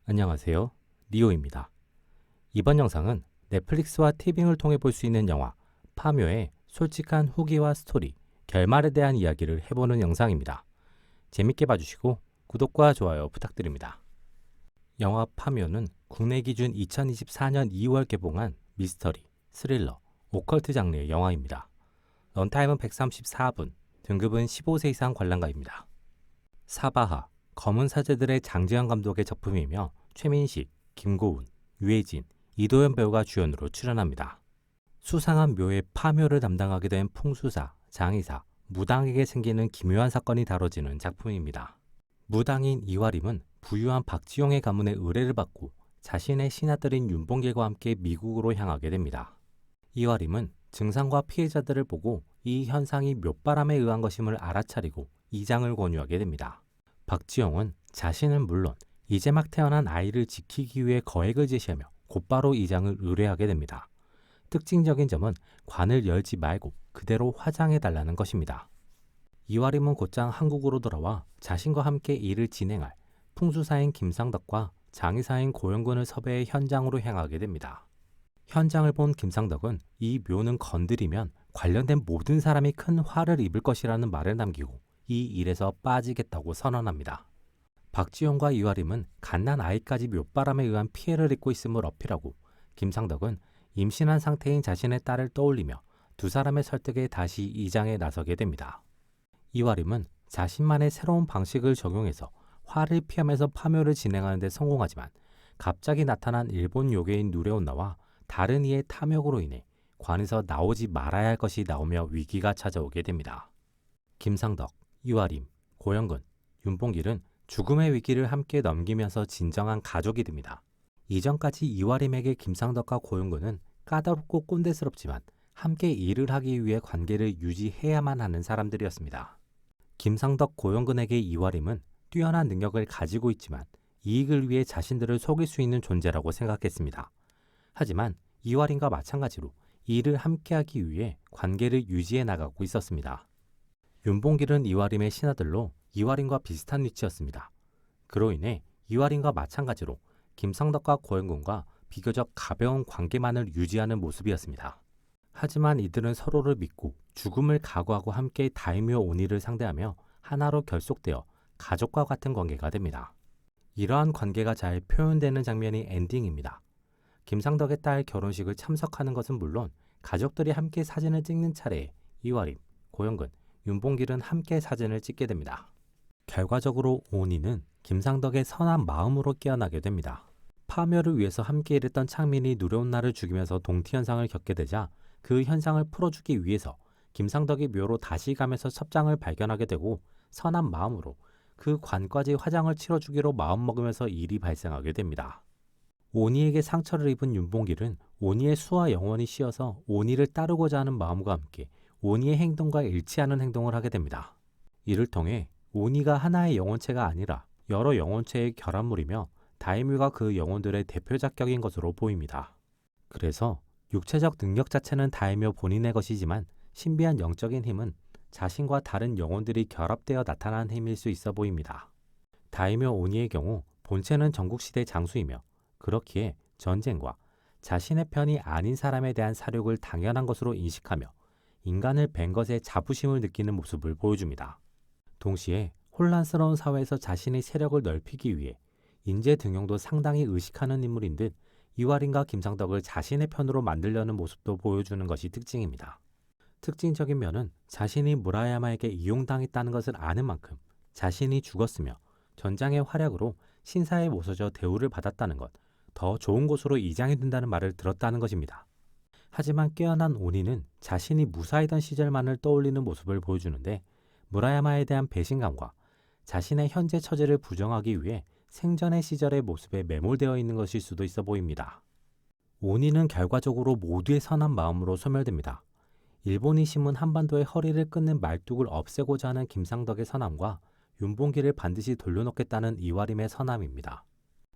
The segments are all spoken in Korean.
안녕하세요. 리오입니다. 이번 영상은 넷플릭스와 티빙을 통해 볼 수 있는 영화 파묘의 솔직한 후기와 스토리, 결말에 대한 이야기를 해보는 영상입니다. 재밌게 봐주시고 구독과 좋아요 부탁드립니다. 영화 파묘는 국내 기준 2024년 2월 개봉한 미스터리, 스릴러, 오컬트 장르의 영화입니다. 런타임은 134분, 등급은 15세 이상 관람가입니다. 사바하, 검은 사제들의 장지현 감독의 작품이며 최민식, 김고은, 유해진, 이도현 배우가 주연으로 출연합니다. 수상한 묘의 파묘를 담당하게 된 풍수사, 장의사, 무당에게 생기는 기묘한 사건이 다뤄지는 작품입니다. 무당인 이화림은 부유한 박지용의 가문의 의뢰를 받고 자신의 신하들인 윤봉길과 함께 미국으로 향하게 됩니다. 이화림은 증상과 피해자들을 보고 이 현상이 묘바람에 의한 것임을 알아차리고 이장을 권유하게 됩니다. 박지용은 자신은 물론 이제 막 태어난 아이를 지키기 위해 거액을 제시하며 곧바로 이장을 의뢰하게 됩니다. 특징적인 점은 관을 열지 말고 그대로 화장해달라는 것입니다. 이화림은 곧장 한국으로 돌아와 자신과 함께 일을 진행할 풍수사인 김상덕과 장의사인 고영근을 섭외해 현장으로 향하게 됩니다. 현장을 본 김상덕은 이 묘는 건드리면 관련된 모든 사람이 큰 화를 입을 것이라는 말을 남기고 이 일에서 빠지겠다고 선언합니다. 박지용과 이화림은 갓난 아이까지 묘바람에 의한 피해를 입고 있음을 어필하고 김상덕은 임신한 상태인 자신의 딸을 떠올리며 두 사람의 설득에 다시 이장에 나서게 됩니다. 이화림은 자신만의 새로운 방식을 적용해서 화를 피하면서 파묘를 진행하는 데 성공하지만 갑자기 나타난 일본 요괴인 누레온나와 다른 이의 탐욕으로 인해 관에서 나오지 말아야 할 것이 나오며 위기가 찾아오게 됩니다. 김상덕, 이화림, 고영근, 윤봉길은 죽음의 위기를 함께 넘기면서 진정한 가족이 됩니다. 이전까지 이화림에게 김상덕과 고영근은 까다롭고 꼰대스럽지만 함께 일을 하기 위해 관계를 유지해야만 하는 사람들이었습니다. 김상덕, 고영근에게 이화림은 뛰어난 능력을 가지고 있지만 이익을 위해 자신들을 속일 수 있는 존재라고 생각했습니다. 하지만 이화림과 마찬가지로 일을 함께하기 위해 관계를 유지해 나가고 있었습니다. 윤봉길은 이화림의 신하들로 이화림과 비슷한 위치였습니다. 그로 인해 이화림과 마찬가지로 김상덕과 고영근과 비교적 가벼운 관계만을 유지하는 모습이었습니다. 하지만 이들은 서로를 믿고 죽음을 각오하고 함께 다이묘 오니를 상대하며 하나로 결속되어 가족과 같은 관계가 됩니다. 이러한 관계가 잘 표현되는 장면이 엔딩입니다. 김상덕의 딸 결혼식을 참석하는 것은 물론 가족들이 함께 사진을 찍는 차례에 이화림, 고영근, 윤봉길은 함께 사진을 찍게 됩니다. 결과적으로 오니는 김상덕의 선한 마음으로 깨어나게 됩니다. 파묘를 위해서 함께 일했던 창민이 누레온나를 죽이면서 동티 현상을 겪게 되자 그 현상을 풀어주기 위해서 김상덕이 묘로 다시 가면서 첩장을 발견하게 되고 선한 마음으로 그 관까지 화장을 치러주기로 마음먹으면서 일이 발생하게 됩니다. 오니에게 상처를 입은 윤봉길은 오니의 수와 영원히 씌어서 오니를 따르고자 하는 마음과 함께 오니의 행동과 일치하는 행동을 하게 됩니다. 이를 통해 오니가 하나의 영혼체가 아니라 여러 영혼체의 결합물이며 다이묘가 그 영혼들의 대표작격인 것으로 보입니다. 그래서 육체적 능력 자체는 다이묘 본인의 것이지만 신비한 영적인 힘은 자신과 다른 영혼들이 결합되어 나타난 힘일 수 있어 보입니다. 다이묘 오니의 경우 본체는 전국시대 장수이며 그렇기에 전쟁과 자신의 편이 아닌 사람에 대한 사륙을 당연한 것으로 인식하며 인간을 뵌 것에 자부심을 느끼는 모습을 보여줍니다. 동시에 혼란스러운 사회에서 자신의 세력을 넓히기 위해 인재 등용도 상당히 의식하는 인물인 듯 이화림과 김상덕을 자신의 편으로 만들려는 모습도 보여주는 것이 특징입니다. 특징적인 면은 자신이 무라야마에게 이용당했다는 것을 아는 만큼 자신이 죽었으며 전장의 활약으로 신사에 모셔져 대우를 받았다는 것, 더 좋은 곳으로 이장이 된다는 말을 들었다는 것입니다. 하지만 깨어난 오니는 자신이 무사이던 시절만을 떠올리는 모습을 보여주는데 무라야마에 대한 배신감과 자신의 현재 처지를 부정하기 위해 생전의 시절의 모습에 매몰되어 있는 것일 수도 있어 보입니다. 오니는 결과적으로 모두의 선한 마음으로 소멸됩니다. 일본이 심은 한반도의 허리를 끊는 말뚝을 없애고자 하는 김상덕의 선함과 윤봉길을 반드시 돌려놓겠다는 이화림의 선함입니다.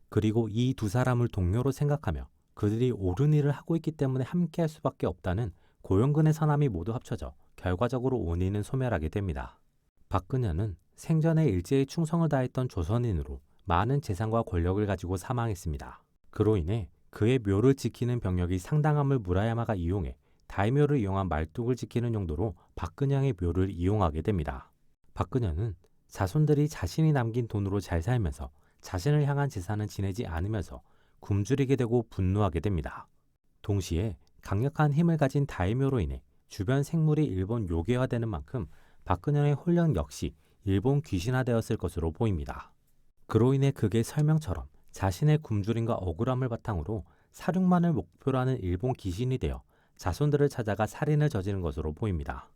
그리고 이 두 사람을 동료로 생각하며 그들이 옳은 일을 하고 있기 때문에 함께할 수밖에 없다는 고영근의 선함이 모두 합쳐져 결과적으로 오니는 소멸하게 됩니다. 박근현은 생전에 일제에 충성을 다했던 조선인으로 많은 재산과 권력을 가지고 사망했습니다. 그로 인해 그의 묘를 지키는 병력이 상당함을 무라야마가 이용해 다이묘를 이용한 말뚝을 지키는 용도로 박근영의 묘를 이용하게 됩니다. 박근영은 자손들이 자신이 남긴 돈으로 잘 살면서 자신을 향한 제사는 지내지 않으면서 굶주리게 되고 분노하게 됩니다. 동시에 강력한 힘을 가진 다이묘로 인해 주변 생물이 일본 요괴화되는 만큼 박근영의 혼령 역시 일본 귀신화되었을 것으로 보입니다. 그로 인해 극의 설명처럼 자신의 굶주림과 억울함을 바탕으로 사륙만을 목표로 하는 일본 귀신이 되어 자손들을 찾아가 살인을 저지른 것으로 보입니다.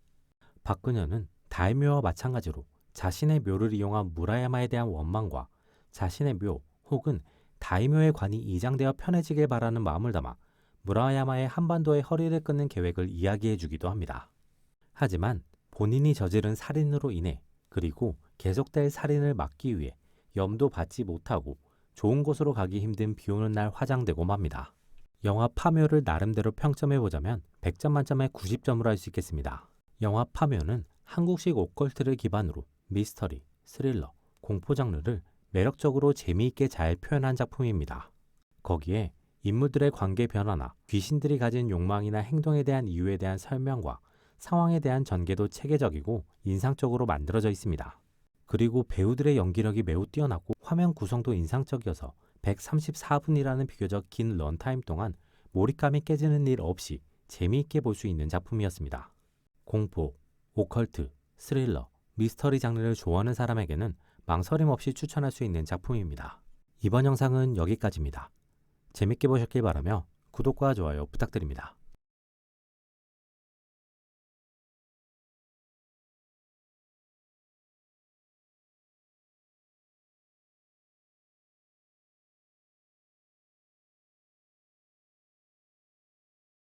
박근영은 다이묘와 마찬가지로 자신의 묘를 이용한 무라야마에 대한 원망과 자신의 묘 혹은 다이묘의 관이 이장되어 편해지길 바라는 마음을 담아 무라야마의 한반도의 허리를 끊는 계획을 이야기해 주기도 합니다. 하지만 본인이 저지른 살인으로 인해 그리고 계속될 살인을 막기 위해 염도 받지 못하고 좋은 곳으로 가기 힘든 비오는 날 화장되고 맙니다. 영화 파묘를 나름대로 평점해보자면 100점 만점에 90점으로 할 수 있겠습니다. 영화 파묘는 한국식 오컬트를 기반으로 미스터리, 스릴러, 공포 장르를 매력적으로 재미있게 잘 표현한 작품입니다. 거기에 인물들의 관계 변화나 귀신들이 가진 욕망이나 행동에 대한 이유에 대한 설명과 상황에 대한 전개도 체계적이고 인상적으로 만들어져 있습니다. 그리고 배우들의 연기력이 매우 뛰어나고 화면 구성도 인상적이어서 134분이라는 비교적 긴 런타임 동안 몰입감이 깨지는 일 없이 재미있게 볼 수 있는 작품이었습니다. 공포, 오컬트, 스릴러, 미스터리 장르를 좋아하는 사람에게는 망설임 없이 추천할 수 있는 작품입니다. 이번 영상은 여기까지입니다. 재밌게 보셨길 바라며 구독과 좋아요 부탁드립니다.